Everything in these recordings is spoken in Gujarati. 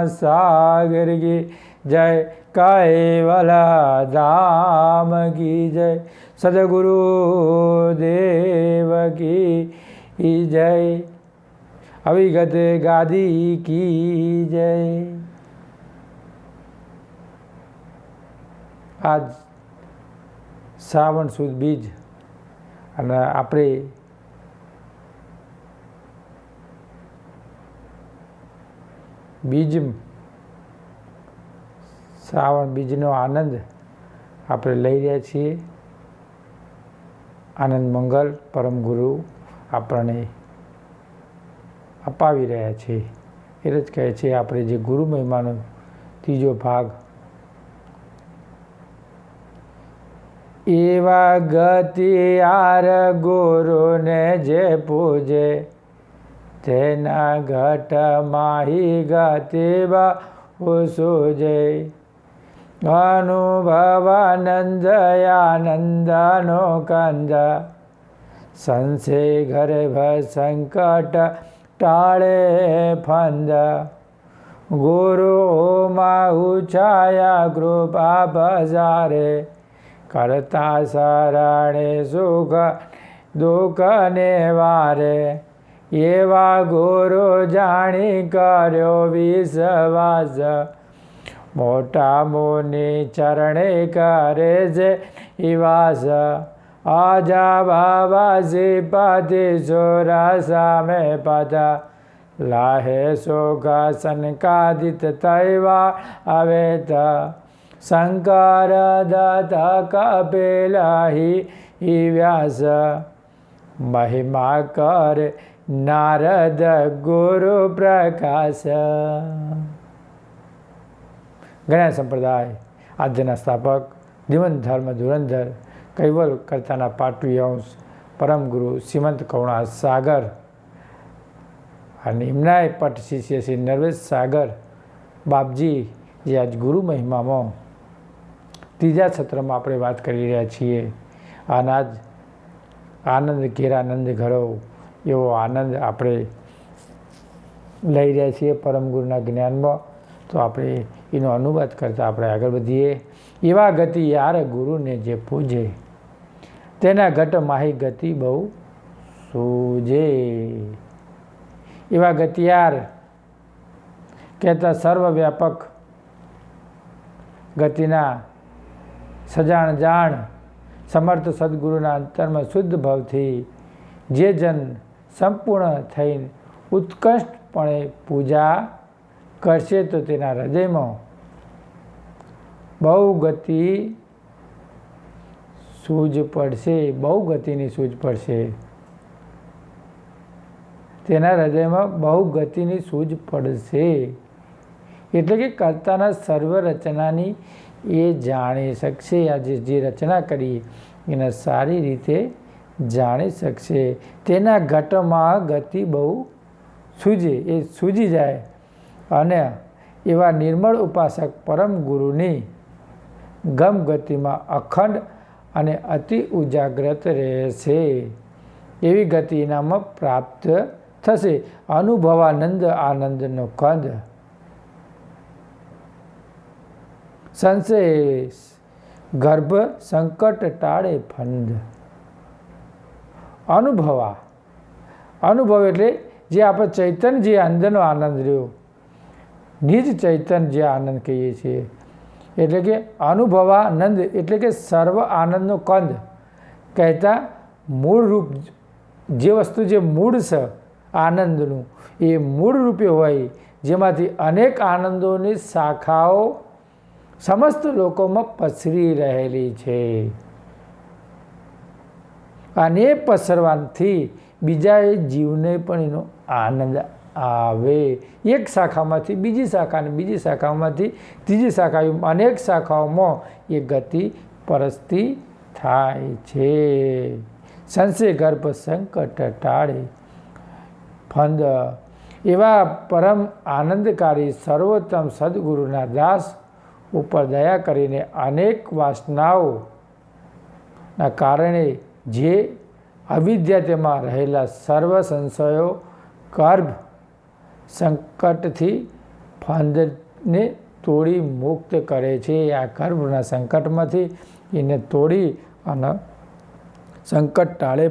सागर की जय, कैवल धाम की जय, सदगुरु देव की जय, अविगत गादी की जय। आज श्रावण सुद बीज અને આપણે बीज श्रावण बीजनो आनंद આપણે લઈ રહ્યા છીએ। આનંદ મંગલ પરમ ગુરુ આપણને અપાવી રહ્યા છે। એટલે જ કહે છે આપણે જે ગુરુ મહિમાનો ત્રીજો ભાગ, એવા ગતિયાર ગુરુને જે પૂજે તેના ઘટ માહી ગતિ બહુ સૂજે। અનુભવાનંદ આનંદનો કંદ, સંશે ગર્ભ સંકટ ટાળે ફંદ। ગુરુ ઉછાયા કૃપા બજારે, કરતા શરણે સુખ દુઃખ ને વારે। એવા ગુરુ જાણી કર્યો વિશ્વાસ, મોટા મુનિ ચરણે કરે છે નિવાસ। આજા બાબાજી પતિ ચોરા સામે પતા, લાહે સુખ સંકાદિત તૈવા અવેત। શંકર દત્ત કપિલ વ્યાસ, મહિમા કરે નારદ ગુરુ પ્રકાશ। ગણ્યા સંપ્રદાય આદ્યના સ્થાપક, જીવન ધર્મ ધુરંધર, કૈવલ કરતાના પાટવી અંશ, પરમ ગુરુ શ્રીમંત કરુણા સાગર અને એમનાય પટ શિષ્ય શ્રી નરવેશ સાગર બાપજી, જે આજ ગુરુ મહિમામાં ત્રીજા સત્રમાં આપણે વાત કરી રહ્યા છીએ। આનાજ આનંદ ઘેરાનંદ ઘડો એવો આનંદ આપણે લઈ રહ્યા છીએ પરમ ગુરુના જ્ઞાનમાં। તો આપણે એનો અનુવાદ કરતાં આપણે આગળ વધીએ। એવા ગતિ યાર ગુરુને જે પૂજે, તેના ઘટ માહી ગતિ બહુ સૂજે। એવા ગતિયાર કહેતા સર્વવ્યાપક ગતિના સજાણ જાણ સમર્થ સદગુરુના અંતરમાં શુદ્ધ ભાવથી જે જન સંપૂર્ણ થઈને ઉત્કૃષ્ટપણે પૂજા કરશે તો તેના હૃદયમાં બહુ ગતિ સૂઝ પડશે, બહુ ગતિની સૂઝ પડશે। તેના હૃદયમાં બહુ ગતિની સૂઝ પડશે એટલે કે કર્તાના સર્વ રચનાની એ જાણી શકશે। આજે જે રચના કરી એને સારી રીતે જાણી શકશે। તેના ઘટમાં ગતિ બહુ સૂજે, એ સૂજી જાય અને એવા નિર્મળ ઉપાસક પરમ ગુરુની ગમ ગતિમાં અખંડ અને અતિ ઉજાગ્રત રહેશે। એવી ગતિ એનામાં પ્રાપ્ત થશે। અનુભવાનંદ આનંદનો કંદ, સંશય ગર્ભ સંકટ ટાળે ફંદ। અનુભવ એટલે જે આપણે ચૈતન્ય, જે અંદરનો આનંદ રહ્યો, નિજ ચૈતન્ય જે આનંદ કહીએ છીએ, એટલે કે અનુભવાનંદ એટલે કે સર્વ આનંદનો કંદ કહેતા મૂળ રૂપ, જે વસ્તુ જે મૂળ છે આનંદનું, એ મૂળ રૂપે હોય, જેમાંથી અનેક આનંદોની શાખાઓ સમસ્ત લોકોમાં પસરી રહેલી છે। અને એ પસરવાથી બીજા એ જીવને પણ એનો આનંદ આવે। એક શાખામાંથી બીજી શાખાને, બીજી શાખામાંથી ત્રીજી શાખા, અનેક શાખાઓમાં એ ગતિ પરસ્તી થાય છે। સંશય ગર્ભ સંકટ ટાળે ફંદ। એવા પરમ આનંદકારી સર્વોત્તમ સદગુરુના દાસ ઉપર દયા કરીને અનેક વાસનાઓના કારણે જે અવિદ્યા તેમાં રહેલા સર્વ સંશયો, ગર્ભ સંકટથી ફંદને તોડી મુક્ત કરે છે. આ કર્મના સંકટમાંથી એને તોડી અને સંકટ ટાળે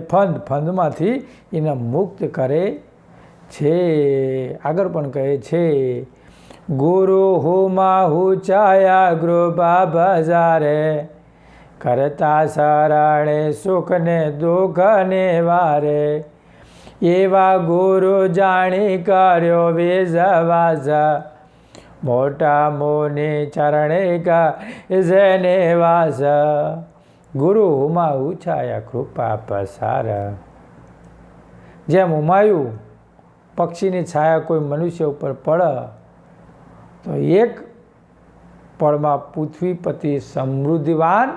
ફંદમાંથી એને મુક્ત કરે છે. આગળ પણ કહે છે, ગુરુ હુમાહુ ચાયા કૃપા બજારે, કરતા શરણે સુખને દુઃખને વારે, એવા ગુરુ જાણી કર્યો વિશ્વાસ, મોટા મુનિ ચરણે જેને વાસ, ગુરુ હુમાહુ છાયા કૃપા પસાર. જેમ હુમાયું પક્ષીની છાયા કોઈ મનુષ્ય ઉપર પડે તો એક પળમાં પૃથ્વીપતિ સમૃદ્ધિવાન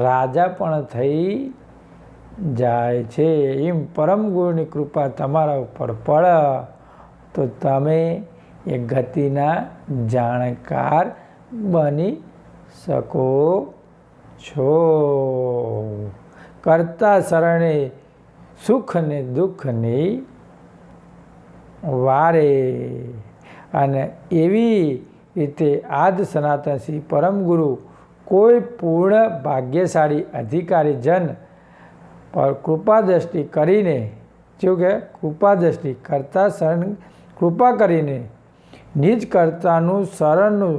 રાજા પણ થઈ જાય છે. એમ પરમ ગુરુની કૃપા તમારા ઉપર પડે તો તમે એ ગતિના જાણકાર બની શકો છો. કરતા શરણે સુખ ને દુઃખની વારે. અને એવી રીતે આદ સનાતન શ્રી પરમ ગુરુ કોઈ પૂર્ણ ભાગ્યશાળી અધિકારી જન પર કૃપા દ્રષ્ટિ કરીને, શું કે કૃપા દ્રષ્ટિ કરતા શરણ કૃપા કરીને નિજ કર્તાનું શરણનું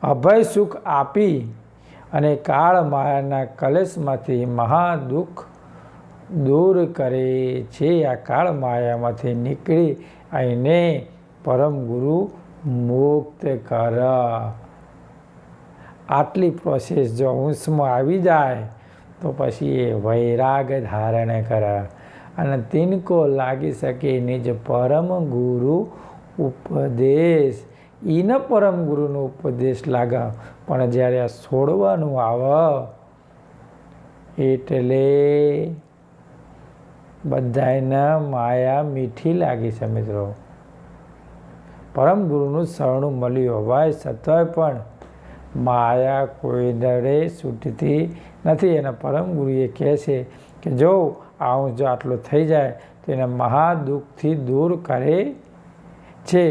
અભય સુખ આપી અને કાળ માયાના કલેશમાંથી મહાદુઃખ દૂર કરે છે. આ કાળ માયામાંથી નીકળી આવીને પરમ ગુરુ મુક્ત કર. આટલી પ્રોસેસ જો અંશમાં આવી જાય તો પછી એ વૈરાગ ધારણ કરે અને તિનકો લાગી શકે નિજ પરમ ગુરુ ઉપદેશ. એને પરમ ગુરુનો ઉપદેશ લાગે, પણ જ્યારે આ છોડવાનું આવે એટલે બધાને માયા મીઠી લાગી છે. મિત્રો, પરમ ગુરુનું શરણું મળ્યું હોવાય છતાંય પણ માયા કોઈ દરે છૂટતી નથી. અને પરમ ગુરુએ કહે છે કે જો આવું જો આટલું થઈ જાય તો એને મહાદુઃખથી દૂર કરે છે.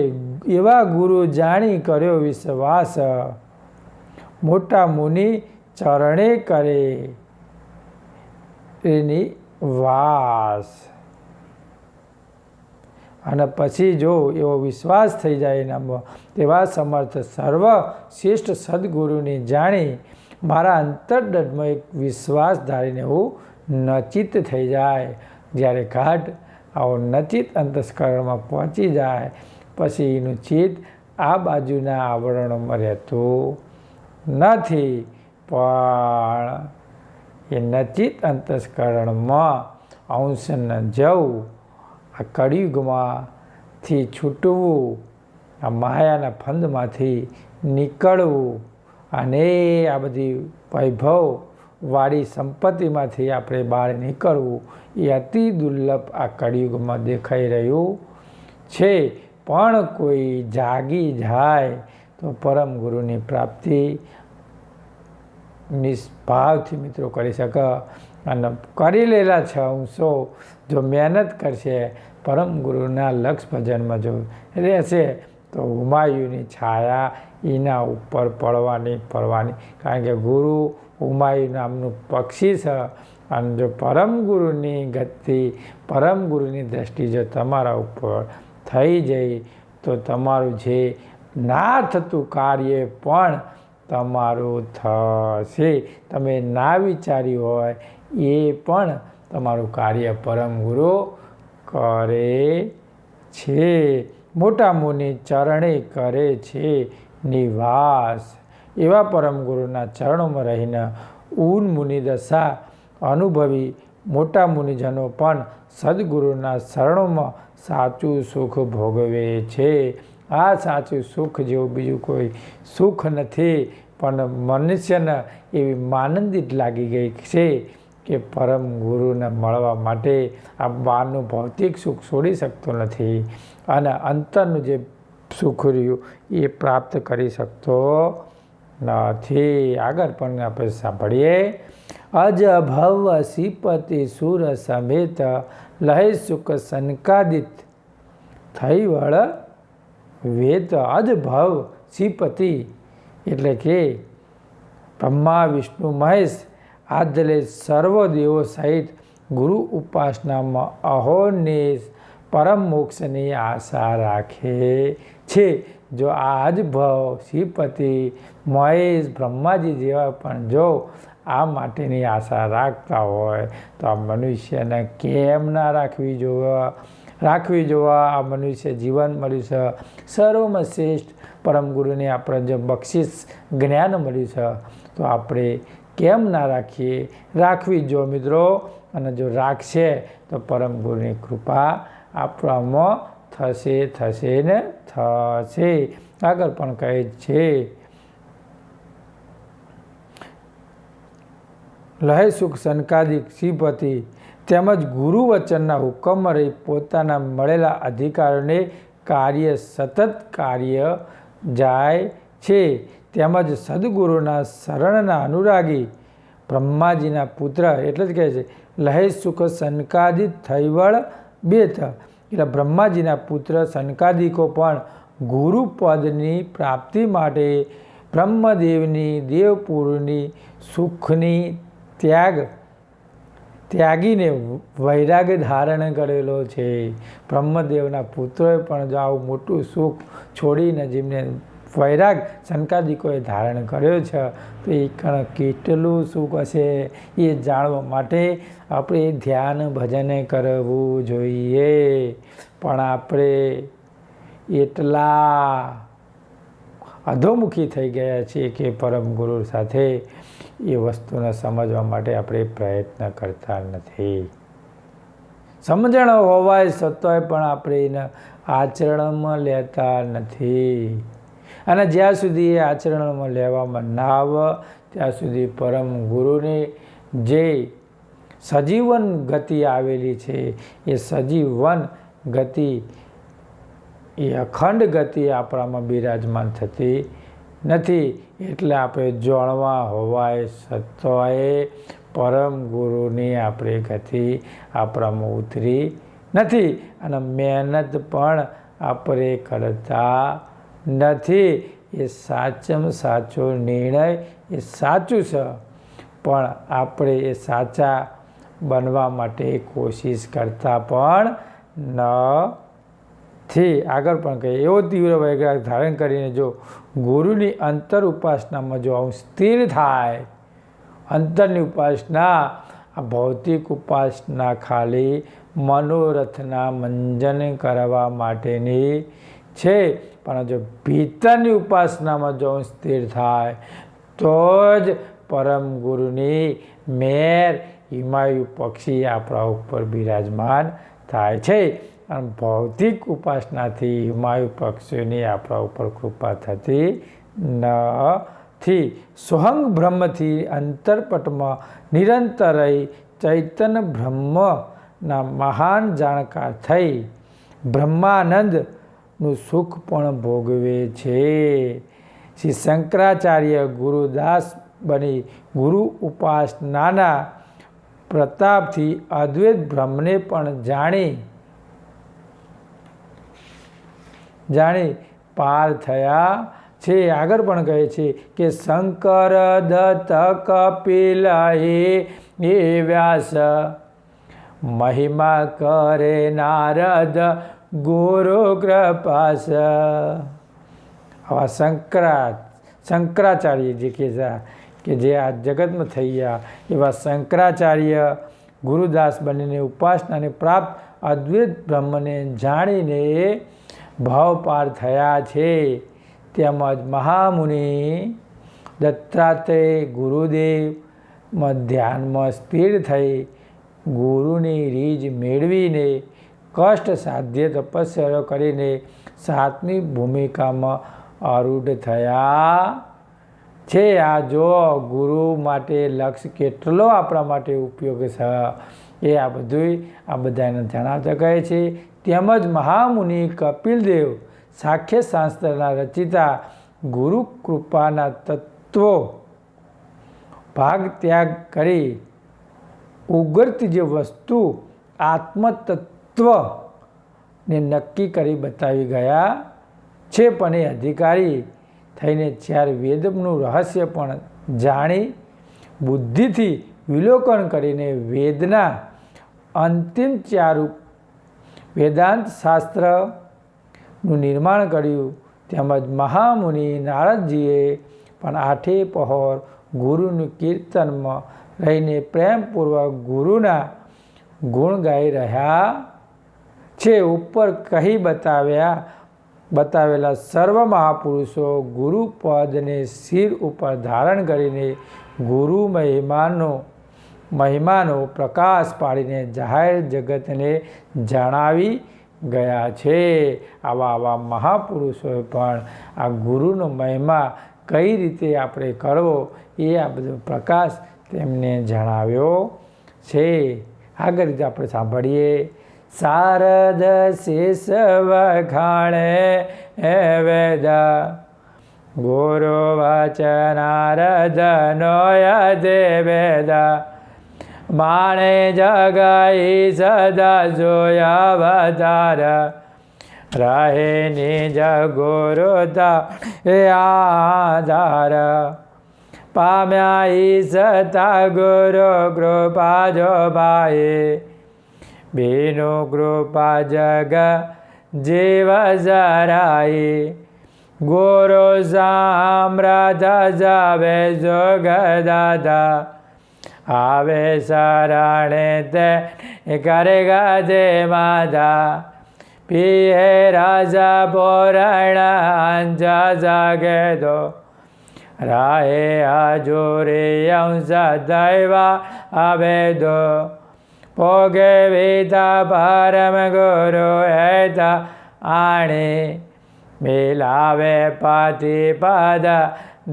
એવા ગુરુ જાણી કર્યો વિશ્વાસ, મોટા મુનિ ચરણે કરે એની વાસ. અને પછી જો એવો વિશ્વાસ થઈ જાય એનામાં, તેવા સમર્થ સર્વ શ્રેષ્ઠ સદગુરુની જાણી મારા અંતરદળમાં એક વિશ્વાસ ધારીને હું નચિત થઈ જાય. જ્યારે ઘાટ આવો નચિત અંતસ્કરણમાં પહોંચી જાય પછી એનું ચિત્ત આ બાજુના આવરણોમાં રહેતું નથી, પણ એ નચિત અંતસ્કરણમાં અંશને જવું, આ કળિયુગમાંથી છૂટવું, આ માયાના ફંદમાંથી નીકળવું અને આ બધી વૈભવવાળી સંપત્તિમાંથી આપણે બહાર નીકળવું એ અતિ દુર્લભ આ કળિયુગમાં દેખાઈ રહ્યું છે. પણ કોઈ જાગી જાય તો પરમ ગુરુની પ્રાપ્તિ નિષ્ભાવથી મિત્રો કરી શકે. અને કરી લેલા છે અંશો જો મહેનત કરશે, પરમ ગુરુના લક્ષ ભજનમાં જો રહેશે તો હુમાયુની છાયા એના ઉપર પડવાની. કારણ કે ગુરુ હુમાયુ નામનું પક્ષી છે. અને જો પરમ ગુરુની ગતિ, પરમ ગુરુની દ્રષ્ટિ જો તમારા ઉપર થઈ જાય તો તમારું જે ના થતું કાર્ય પણ તમારું થશે. તમે ના વિચાર્યું હોય એ પણ તમારું કાર્ય પરમ ગુરુ કરે છે. મોટા મુનિ ચરણે કરે છે નિવાસ. એવા પરમ ગુરુના ચરણોમાં રહીને ઊન મુનિ દશા અનુભવી મોટા મુનિજનો પણ સદગુરુના શરણોમાં સાચું સુખ ભોગવે છે. આ સાચું સુખ જેવું બીજું કોઈ સુખ નથી. પણ મનુષ્યને એવી માનંદિત લાગી ગઈ છે કે પરમ ગુરુને મળવા માટે આ બહારનું ભૌતિક સુખ છોડી શકતો નથી અને અંતરનું જે સુખ રહ્યું એ પ્રાપ્ત કરી શકતો નથી. આગળ પણ આપણે સાંભળીએ, અજ ભવ શ્રીપતિ સુર સમેત લહે સુખ સંકાદિત થઈ વળ વેદ અદભવ શ્રીપતિ એટલે કે બ્રહ્મા વિષ્ણુ મહેશ આદલે સર્વ દેવો સહિત ગુરુ ઉપાસનામાં અહોનિશ પરમ મોક્ષની આશા રાખે છે. જો આ અદભવ શ્રીપતિ મહેશ બ્રહ્માજી જેવા પણ જો આ માટેની આશા રાખતા હોય તો આ મનુષ્યને કેમ ના રાખવી જોવા આ મનુષ્ય જીવન મળ્યું છે. સર્વમાં શ્રેષ્ઠ પરમ ગુરુને આપણે જો બક્ષિસ જ્ઞાન મળ્યું છે તો આપણે કેમ ના રાખવી જો મિત્રો. અને જો રાખશે તો પરમ ગુરુની કૃપા આપણામાં થશે ને થશે. આગળ પણ કહે છે લહે સુખ સનકાદિક શ્રીપતિ તેમજ ગુરુ વચનના હુકમ રહી પોતાના મળેલા અધિકારોને સતત કાર્ય જાય છે. તેમજ સદગુરુના શરણના અનુરાગી બ્રહ્માજીના પુત્ર એટલે જ કહે છે લહે સુખ સનકાદિક થઈવળ બેથ એટલે બ્રહ્માજીના પુત્ર સનકાદિકો પણ ગુરુપદની પ્રાપ્તિ માટે બ્રહ્મદેવની દેવપુરની સુખની ત્યાગીને વૈરાગ ધારણ કરેલો છે. બ્રહ્મદેવના પુત્રોએ પણ જો આવું મોટું સુખ છોડીને જેમને વૈરાગ સનકાદિકોએ ધારણ કર્યો છે તો એ કેટલું સુખ હશે એ જાણવા માટે આપણે ધ્યાન ભજન કરવું જોઈએ. પણ આપણે એટલા અધોમુખી થઈ ગયા છીએ કે પરમ ગુરુ સાથે એ વસ્તુને સમજવા માટે આપણે પ્રયત્ન કરતા નથી. સમજણ હોવાય છતાંય પણ આપણે એને આચરણમાં લેતા નથી. અને જ્યાં સુધી એ આચરણમાં લેવામાં ના આવે ત્યાં સુધી પરમ ગુરુની જે સજીવન ગતિ આવેલી છે એ સજીવન ગતિ એ અખંડ ગતિ આપણામાં બિરાજમાન થતી નથી. એટલે આપણે જાણવા હોવાય છતાંય પરમ ગુરુની આપણે ગતિ આપણામાં ઉતરી નથી અને મહેનત પણ આપણે કરતા નથી. એ સાચામાં સાચો નિર્ણય એ સાચું છે પણ આપણે એ સાચા બનવા માટે કોશિશ કરતા પણ નથી. આગળ પણ કહીએ એવો તીવ્ર વૈરાગ ધારણ કરીને જો ગુરુની અંતર ઉપાસનામાં જો સ્થિર થાય. અંતરની ઉપાસના આ ભૌતિક ઉપાસના ખાલી મનોરથના મંજન કરવા માટેની છે. પણ જો ભીતરની ઉપાસનામાં જો સ્થિર થાય તો જ પરમ ગુરુની મેર હિમાયુ પક્ષી આપણા ઉપર બિરાજમાન થાય છે. અને ભૌતિક ઉપાસનાથી હિમાયુ પક્ષીઓની આપણા ઉપર કૃપા થતી નથી. સોહંગ બ્રહ્મથી અંતરપટમાં નિરંતર ચૈતન્ય બ્રહ્મના મહાન જાણકાર થઈ બ્રહ્માનંદનું સુખ પણ ભોગવે છે. શ્રી શંકરાચાર્ય ગુરુદાસ બની ગુરુ ઉપાસનાના પ્રતાપથી અદ્વૈત બ્રહ્મને પણ જાણી પાર થયા છે. આગળ પણ કહે છે કે શંકર દત્ત કપિલ એ વ્યાસ મહિમા કરે નારદ ગુરુ કૃપાસ. આવા શંકરાચાર્ય જે કે જે આ જગતમાં થઈ ગયા એવા શંકરાચાર્ય ગુરુદાસ બનીને ઉપાસનાને પ્રાપ્ત અદ્વૈત બ્રહ્મને જાણીને ભાવ પાર થયા છે. તેમજ મહામુનિ દત્તાત્રેય ગુરુદેવમાં ધ્યાનમાં સ્થિર થઈ ગુરુની રીઝ મેળવીને કષ્ટ સાધ્ય તપસ્યા કરીને 7મી ભૂમિકામાં આરૂઢ થયા છે. આ જો ગુરુ માટે લક્ષ્ય કેટલો આપણા માટે ઉપયોગ છે એ આ બધાને જણાવતા કહે છે. તેમજ મહામુનિ કપિલદેવ સાખ્ય શાસ્ત્રના રચિતા ગુરુ કૃપાના તત્વો ભાગ ત્યાગ કરી ઉગરતી જે વસ્તુ આત્મતત્વને નક્કી કરી બતાવી ગયા છે, પણ એ અધિકારી થઈને ચાર વેદનું રહસ્ય પણ જાણી બુદ્ધિથી વિલોકન કરીને વેદના અંતિમ ચાર વેદાંત શાસ્ત્રનું નિર્માણ કર્યું. તેમજ મહામુનિ નારદજીએ પણ આઠે પહોર ગુરુનું કીર્તનમાં રહીને પ્રેમપૂર્વક ગુરુના ગુણ ગાઈ રહ્યા છે. ઉપર કહી બતાવેલા સર્વ મહાપુરુષો ગુરુપદને શિર ઉપર ધારણ કરીને ગુરુ મહિમાનો પ્રકાશ પાડીને જાહેર જગતને જણાવી ગયા છે. આવા મહાપુરુષોએ પણ આ ગુરુનો મહિમા કઈ રીતે આપણે કરવો એ આ બધો પ્રકાશ તેમને જણાવ્યો છે. આગળ રીતે આપણે સાંભળીએ. શારદ શેષ વખાણે વેદ ગુરુ વચનારદનો યદે વેદ માણે જગઈ સદા જોયાવતાર રહે નિજ ગુરુતા આધાર પામ્યા ઈસતા ગુરુ કૃપા જો ભાઈ બીનુ કૃપા જગ જીવ જરાઈ ગુરુ સામ્રાજ જાવે જોગદાદા આવે શરણે તે કરે ગદે માધા પીએ રાજા પોરણ અંજા જાગે દો રાહે હજુરે અંશ દૈવા આવેદો પોગે વિધા પરમ ગુરુ એતા આણે મિલાવે પાતિ પદ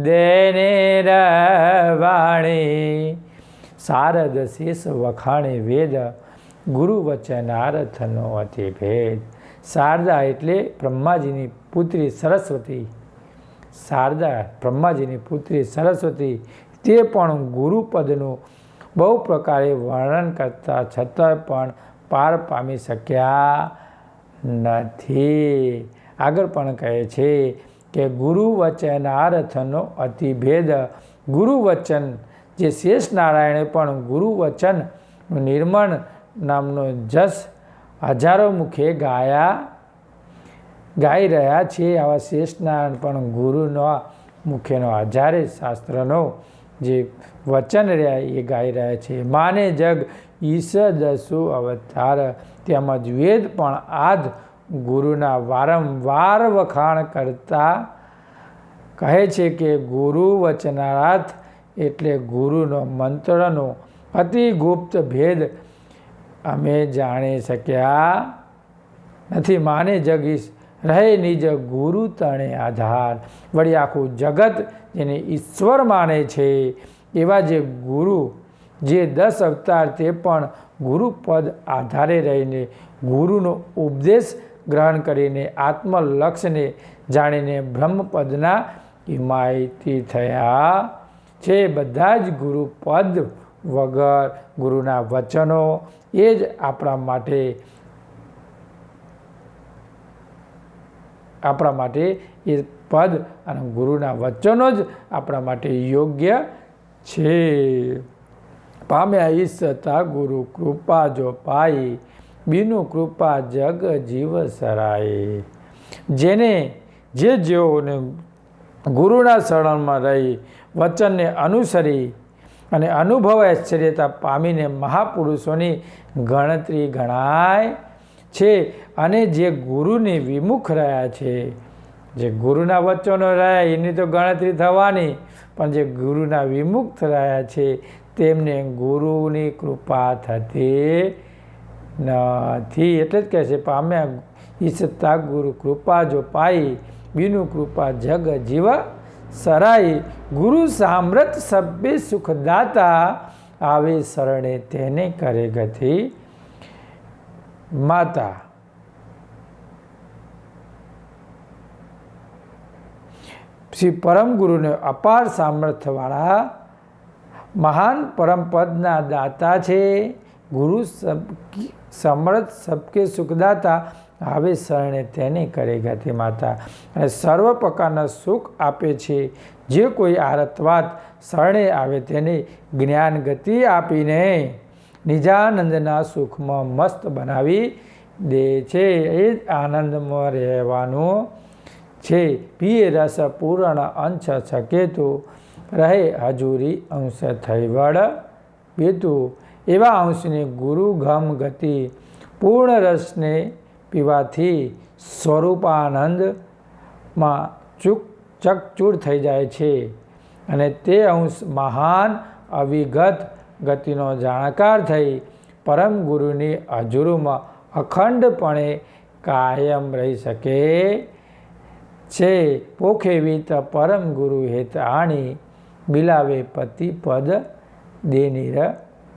દેની રવાણી. શારદ શેષ વખાણે વેદ ગુરુ વચનારથનો અતિ ભેદ. શારદા એટલે બ્રહ્માજીની પુત્રી સરસ્વતી. શારદા બ્રહ્માજીની પુત્રી સરસ્વતી તે પણ ગુરુપદનું બહુ પ્રકારે વર્ણન કરતા છતાં પણ પાર પામી શક્યા નથી. આગળ પણ કહે છે કે ગુરુ વચનારથનો અતિ ભેદ. ગુરુ વચન જે શેષ નારાયણે પણ ગુરુ વચનનું નિર્મળ નામનો જસ હજારો મુખે ગાઈ રહ્યા છે. આવા શેષ નારાયણ પણ ગુરુનો મુખેનો હજારે શાસ્ત્રનો જે વચન રહ્યા એ ગાઈ રહ્યા છે. માને જગ ઈશ દસુ અવતાર તેમજ વેદ પણ આદ ગુરુના વારંવાર વખાણ કરતા કહે છે કે ગુરુ વચનાર્થ એટલે ગુરુનો મંત્રનો અતિ ગુપ્ત ભેદ અમે જાણી શક્યા નથી. માને જગીશ રહે નિજ ગુરુ તણે આધાર. વળી આખું જગત જેને ઈશ્વર માને છે એવા જે ગુરુ જે 10 અવતાર તે પણ ગુરુપદ આધારે રહીને ગુરુનો ઉપદેશ ગ્રહણ કરીને આત્મલક્ષ્યને જાણીને બ્રહ્મપદના હિમાયતી થયા છે. બધા જ ગુરુપદ વગર ગુરુના વચનો એ જ આપણા માટે એ પદ અને ગુરુના વચનો જ આપણા માટે યોગ્ય છે. પામ્યા ઈશતા ગુરુ કૃપા જો પાઈ બીનુ કૃપા જગ જીવ સરાય. જેઓને ગુરુના શરણમાં રહી વચનને અનુસરી અને અનુભવ આશ્ચર્યતા પામીને મહાપુરુષોની ગણતરી ગણાય છે. અને જે ગુરુને વિમુખ રહ્યા છે, જે ગુરુના વચનો રહ્યા એની તો ગણતરી થવાની, પણ જે ગુરુના વિમુખ રહ્યા છે તેમને ગુરુની કૃપા થતી નથી. એટલે જ કહે છે પામ્યા ઈશતા ગુરુ કૃપા જો પાઈ બીનુ કૃપા જગ જીવ સરાઈ. ગુરુ સામ્રત સભ્ય સુખદાતા આવે શરણે તેને કરે ગતિ માતા. શ્રી પરમ ગુરુને અપાર સામર્થ્યવાળા મહાન પરમપદના દાતા છે. ગુરુ સમર્થ સબકે સુખદાતા આવે શરણે તેને કરે ગતિ માતા. અને સર્વ પ્રકારના સુખ આપે છે. જે કોઈ આરતવાત શરણે આવે તેને જ્ઞાન ગતિ આપીને નિજાનંદના સુખમાં મસ્ત બનાવી દે છે. એ જ આનંદમાં રહેવાનું છે. પીએ રસ પૂર્ણ અંશ શકે તો રહે હજુરી અંશ થઈ વળ બેતું. એવા અંશને ગુરુ ગમ ગતિ પૂર્ણ રસને પીવાથી સ્વરૂપાનંદમાં ચકચૂર થઈ જાય છે. અને તે અંશ મહાન અવિગત ગતિનો જાણકાર થઈ પરમ ગુરુની હજુરીમાં અખંડપણે કાયમ રહી શકે છે. પોખેવીત પરમ ગુરુ હેત આણી બિલાવે પતિ પદ દેનીર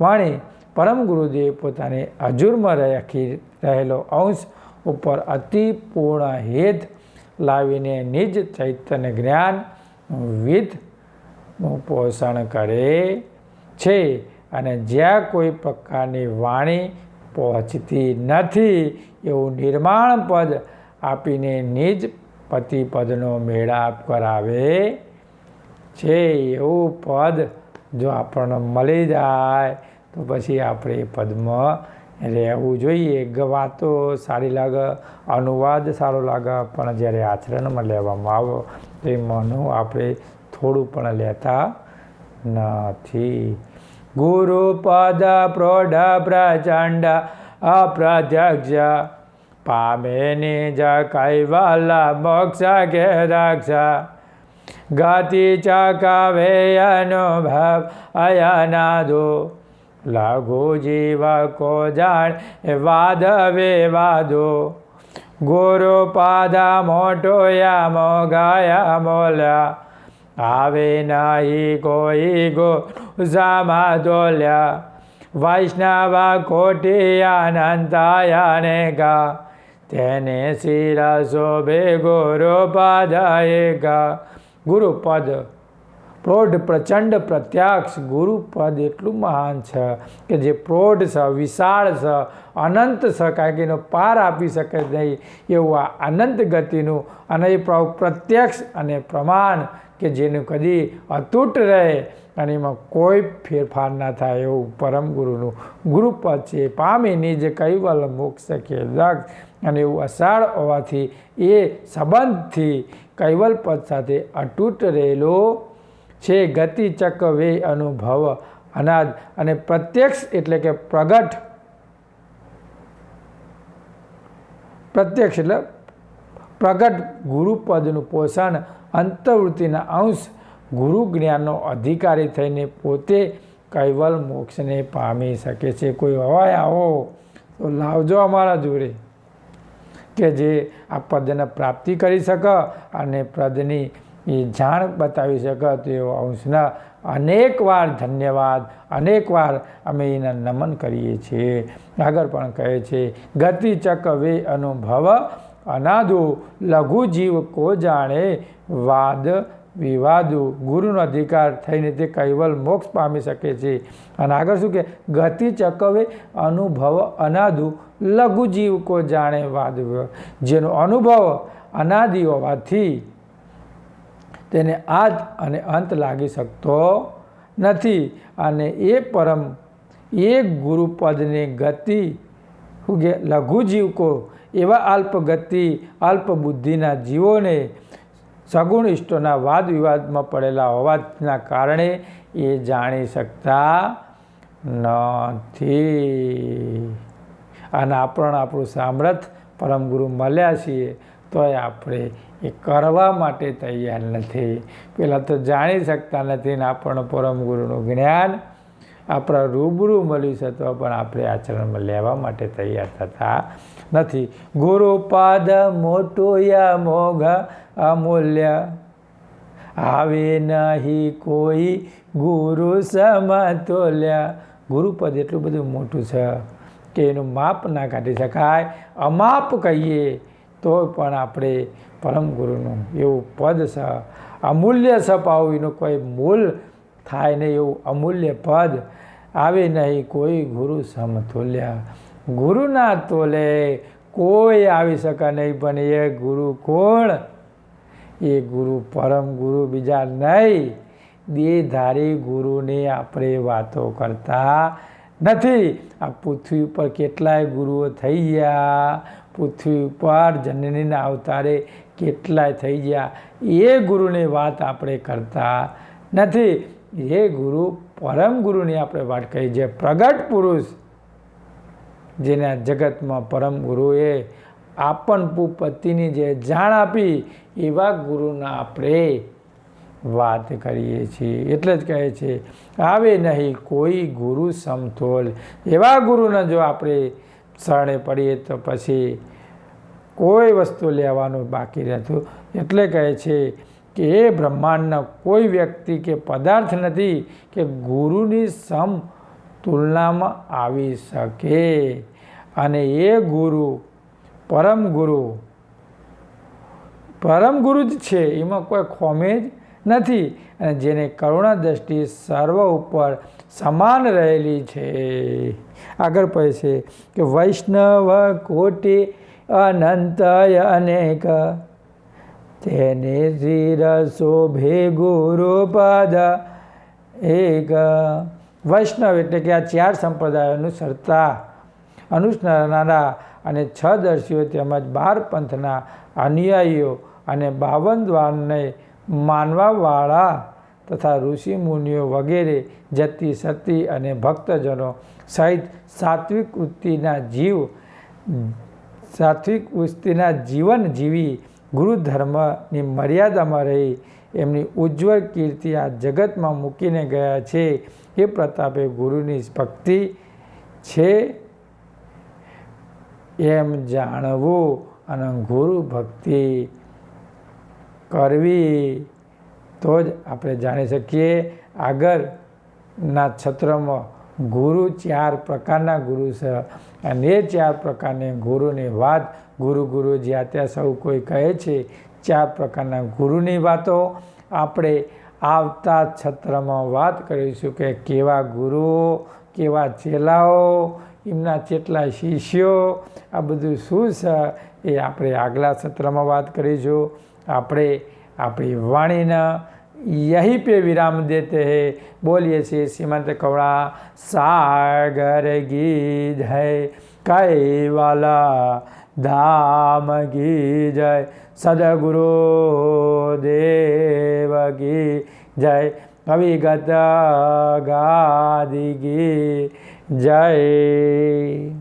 વાણી. પરમ ગુરુદેવ પોતાની હજુરમાં રાખી રહેલો અંશ ઉપર અતિ પૂર્ણ હેત લાવીને નિજ ચૈતન્ય જ્ઞાન વિધનું પોષણ કરે છે. અને જ્યાં કોઈ પ્રકારની વાણી પહોંચતી નથી એવું નિર્માણ પદ આપીને નિજ પતિપદનો મેળાપ કરાવે છે. એવું પદ જો આપણને મળી જાય તો પછી આપણે એ પદમાં રહેવું જોઈએ. વાતો સારી લાગે, અનુવાદ સારો લાગે, પણ જ્યારે આચરણમાં લેવામાં આવે તો એમાંનું આપણે થોડું પણ લેતા નથી. ગુરુપદ પ્રૌઢ પ્રચંડ અપ્રત્યક્ષ પામે નિજ કૈવલ મોક્ષ કે રક્ષ. ગતિ ચકાવે અનુભવ અયનાદો લઘુ જીવ કો જાણ વાદ વિવાદો. ગુરુપદ મોટો યમો ગયા મોલ્યા આવે નહીં કોઈ ગો સમતોલ્યા. વૈષ્ણવ કોટી અનંતાયને ગા તેને શિર શોભે ગુરુપદ એકા. ગુરુપદ પ્રૌઢ પ્રચંડ પ્રત્યક્ષ. ગુરુપદ એટલું મહાન છે કે જે પ્રૌઢ છે, વિશાળ છે, અનંત છે, કારણ કે એનો પાર આપી શકે નહીં એવું આ અનંત ગતિનું અને એ પ્રત્યક્ષ અને પ્રમાણ કે જેનું કદી અતૂટ રહે અને એમાં કોઈ ફેરફાર ના થાય એવું પરમ ગુરુનું ગુરુપદ છે. પામી નિજ કૈવલ મોક્ષ કે દક્ષ. અને એવું અસાળ હોવાથી એ સંબંધથી કૈવલ પદ સાથે અતૂટ રહેલો છે. ગતિ ચકવે અનુભવ અનાદ. અને પ્રત્યક્ષ એટલે કે પ્રગટ. પ્રત્યક્ષ એટલે પ્રગટ ગુરુપદનું પોષણ અંતર્વૃત્તિના અંશ ગુરુ જ્ઞાનનો અધિકારી થઈને પોતે કૈવલ મોક્ષને પામી શકે છે. કોઈ હવાય આવો તો લાવજો અમારા જોડે કે જે આ પદને પ્રાપ્તિ કરી શકે અને પદની એ જાણ બતાવી શકે. તો એવો અંશના અનેક વાર ધન્યવાદ, અનેક વાર અમે એના નમન કરીએ છીએ. આગળ પણ કહે છે ગતિ ચકવે અનુભવ અનાદુ લઘુ જીવ કો જાણે વાદ વિવાદુ. ગુરુનો અધિકાર થઈને તે કૈવલ મોક્ષ પામી શકે છે. અને આગળ શું કે ગતિ ચકવે અનુભવ અનાદુ લઘુ જીવ કો જાણે વાદ વિવાદ. જેનો અનુભવ અનાદિ હોવાથી તેને આદ અને અંત લાગી શકતો નથી. અને એ પરમ એ ગુરુપદને ગતિ શું કે લઘુ જીવ કો એવા અલ્પ ગતિ અલ્પ બુદ્ધિના જીવોને સગુણ ઇષ્ટોના વાદ વિવાદમાં પડેલા હોવાના કારણે એ જાણી શકતા નથી. અને આપણું સામર્થ પરમ ગુરુ મળ્યા છીએ તોય આપણે એ કરવા માટે તૈયાર નથી. પહેલાં તો જાણી શકતા નથી ને આપણને પરમ ગુરુનું જ્ઞાન આપણા રૂબરૂ મળ્યું છે તો પણ આપણે આચરણમાં લેવા માટે તૈયાર થતા નથી. ગુરુપદ મોટું મોઘ અમૂલ્ય આવે નહીં કોઈ ગુરુ સમતોલ્ય. ગુરુપદ એટલું બધું મોટું છે કે એનું માપ ના કાઢી શકાય. અમાપ કહીએ તો પણ આપણે પરમ ગુરુનું એવું પદ છે, અમૂલ્ય છે. પાવું એનું કોઈ મૂલ થાય નહીં એવું અમૂલ્ય પદ આવે નહીં કોઈ ગુરુ સમતુલ્ય. ગુરુના તોલે કોઈ આવી શકે નહીં, પણ એ ગુરુ કોણ? એ ગુરુ પરમ ગુરુ બીજા નહીં. દેહધારી ગુરુની આપણે વાતો કરતા નથી. આ પૃથ્વી ઉપર કેટલાય ગુરુઓ થઈ ગયા, પૃથ્વી ઉપર જનનીના અવતારે કેટલાય થઈ ગયા, એ ગુરુની વાત આપણે કરતા નથી. એ ગુરુ પરમ ગુરુની આપણે વાત કરી. જે પ્રગટ પુરુષ, જેના જગતમાં પરમ ગુરુએ આપણ પતિની જે જાણ આપી, એવા ગુરુના આપણે વાત કરીએ છીએ. એટલે જ કહે છે આવે નહીં કોઈ ગુરુ સમતોલ. એવા ગુરુને જો આપણે શરણે પડીએ તો પછી કોઈ વસ્તુ લેવાનું બાકી રહેતું. એટલે કહે છે કે એ બ્રહ્માંડના કોઈ વ્યક્તિ કે પદાર્થ નથી કે ગુરુની સમ તુલનામાં આવી શકે. અને એ ગુરુ પરમ ગુરુ જ છે, એમાં કોઈ ખોમેજ નથી. અને જેને કરુણા દ્રષ્ટિ સર્વ ઉપર સમાન રહેલી છે. આગળ કહે છે કે વૈષ્ણવ કોટી અનંત અનેક, તેને શિર શોભે ગુરુપદ એક. વૈષ્ણવ એટલે કે આ 4 સંપ્રદાયોનું અનુસરનારા અને 6 દર્શીઓ તેમજ 12 પંથના અનુયાયીઓ અને 52 દ્વારને માનવાવાળા તથા ઋષિ મુનિઓ વગેરે જતી સતી અને ભક્તજનો સહિત સાત્વિક વૃત્તિના જીવન જીવી ગુરુ ધર્મની મર્યાદામાં રહી એમની ઉજ્જવળ કીર્તિ આ જગતમાં મૂકીને ગયા છે. એ પ્રતાપે ગુરુની ભક્તિ છે એમ જાણવું અને ગુરુ ભક્તિ કરવી તો જ આપણે જાણી શકીએ. આગળના છત્રમાં ગુરુ 4 પ્રકારના ગુરુ છે, અને એ 4 પ્રકારની ગુરુની વાત ગુરુજી ત્યાં સૌ કોઈ કહે છે. 4 પ્રકારના ગુરુની વાતો આપણે આવતા છત્રમાં વાત કરીશું કે કેવા ગુરુઓ, કેવા ચેલાઓ, એમના કેટલા શિષ્યો, આ બધું શું છે એ આપણે આગલા સત્રમાં વાત કરીશું. આપણે આપણી વાણીના यहीं पे विराम देते हैं. बोलिए श्री श्रीमंत कवड़ा सागर की जय, कैवाला धाम की जय, सदगुरु देव की जय, अविगत गादि की जय.